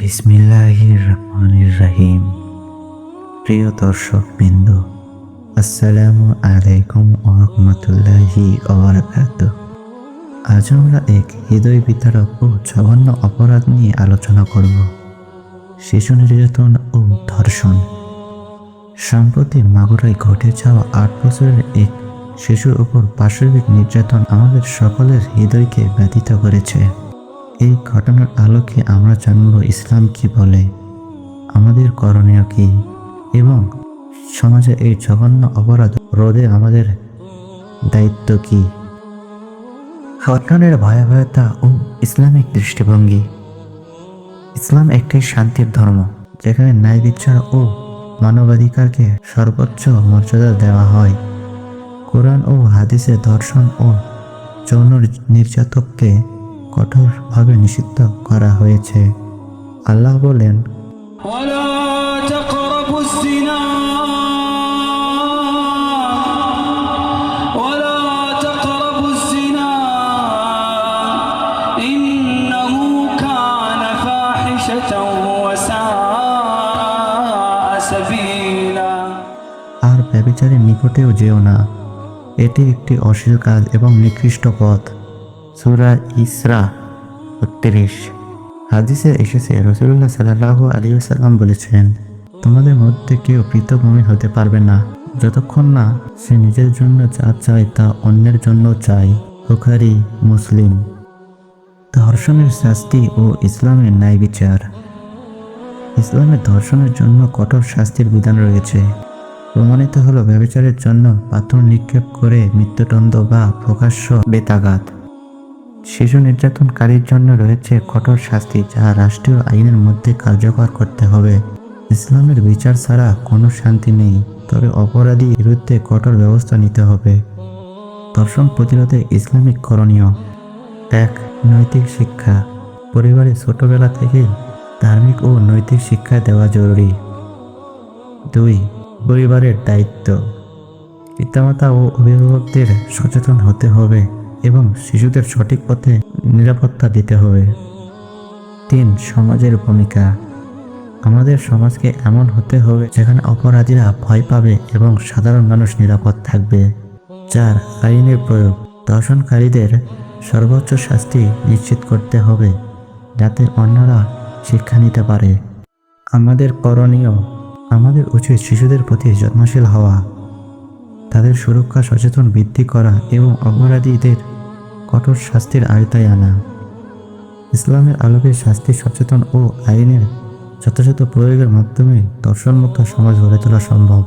বিসমিল্লাহির রহমানির রহিম। প্রিয় দর্শক বৃন্দ, আসসালামু আলাইকুম ওয়া রাহমাতুল্লাহি ওয়া বারাকাতুহু। আজ আমরা এক হৃদয় বিতাড়ক ও জঘন্য অপরাধ নিয়ে আলোচনা করব, শিশু নির্যাতন ও ধর্ষণ। সম্প্রতি মাগুরায় ঘটে যাওয়া 8 বছরের এক শিশুর উপর পাশবিক নির্যাতন আমাদের সকলের হৃদয়কে ব্যথিত করেছে। এই ঘটনার আলোকে আমরা জানব ইসলাম কি বলে, আমাদের করণীয় কি, এবং সমাজে এই জঘন্য অপরাধ রোধে আমাদের দায়িত্ব কি। ঘটনার ভয়াবহতা ও ইসলামিক দৃষ্টিভঙ্গি। ইসলাম একটি শান্তির ধর্ম, যেখানে ন্যায় বিচার ও মানবাধিকারকে সর্বোচ্চ মর্যাদা দেওয়া হয়। কোরআন ও হাদিসে ধর্ষণ ও যৌন নির্যাতনকে কঠোরভাবে নিষিদ্ধ করা হয়েছে। আল্লাহ বলেন, আর ব্যভিচারের নিকটেও যেও না, এটি একটি অশ্লীল কাজ এবং নিকৃষ্ট পথ। সূরা ইসরা ৩৬। হাদিসে এসেছে, রাসূলুল্লাহ সাল্লাল্লাহু আলাইহি ওয়াসাল্লাম বলেছেন, তোমাদের মধ্যে কেউ পৃথক মুমিন হতে পারবে না যতক্ষণ না সে নিজের জন্য যা চায় তা অন্যের জন্য চায়। বুখারী, মুসলিম। ধর্ষণের শাস্তি ও ইসলামের ন্যায় বিচার। ইসলামে ধর্ষণের জন্য কঠোর শাস্তির বিধান রয়েছে। প্রমাণিত হলো ব্যভিচারের জন্য পাথর নিক্ষেপ করে মৃত্যুদণ্ড বা প্রকাশ্য বেতাঘাত। শিশু নির্যাতনকারীর জন্য রয়েছে কঠোর শাস্তি, যা রাষ্ট্রীয় আইনের মধ্যে কার্যকর করতে হবে। ইসলামের বিচার ছাড়া কোনো শান্তি নেই, তবে অপরাধীর বিরুদ্ধে কঠোর ব্যবস্থা নিতে হবে। ধর্ষণ প্রতিরোধে ইসলামিক করণীয়। ১. নৈতিক শিক্ষা। পরিবারে ছোটবেলা থেকে ধার্মিক ও নৈতিক শিক্ষা দেওয়া জরুরি। ২. পরিবারের দায়িত্ব। পিতামাতা ও অভিভাবকদের সচেতন হতে হবে এবং শিশুদের সঠিক পথে নিরাপত্তা দিতে হবে। ৩. সমাজের ভূমিকা। আমাদের সমাজকে এমন হতে হবে যেখানে অপরাধীরা ভয় পাবে এবং সাধারণ মানুষ নিরাপদ থাকবে। ৪. আইনের প্রয়োগ। ধর্ষণকারীদের সর্বোচ্চ শাস্তি নিশ্চিত করতে হবে, যাতে অন্যরা শিক্ষা নিতে পারে। আমাদের করণীয়। আমাদের উচিত শিশুদের প্রতি যত্নশীল হওয়া, তাদের সুরক্ষা সচেতন বৃদ্ধি করা এবং অপরাধীদের কঠোর শাস্তির আওতায় আনা। ইসলামের আলোকে শাস্তি সচেতন ও আইনের যথাযথ প্রয়োগের মাধ্যমে ধর্ষণমুক্ত সমাজ গড়ে তোলা সম্ভব।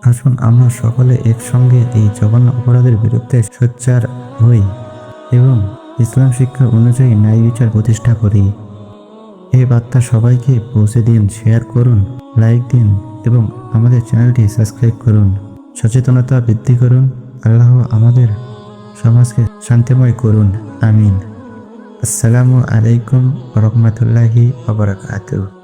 আসুন আমরা সকলে একসঙ্গে এই জঘন্য অপরাধের বিরুদ্ধে সোচ্চার হই এবং ইসলাম শিক্ষা অনুযায়ী ন্যায় বিচার প্রতিষ্ঠা করি। এই বার্তা সবাইকে পৌঁছে দিন, শেয়ার করুন, লাইক দিন এবং আমাদের চ্যানেলটি সাবস্ক্রাইব করুন। সচেতনতা বৃদ্ধি করুন। আল্লাহ আমাদের সমাজকে শান্তিময় করুন। আমিন। আসসালামু আলাইকুম ওয়া রাহমাতুল্লাহি ওয়া বারাকাতুহু।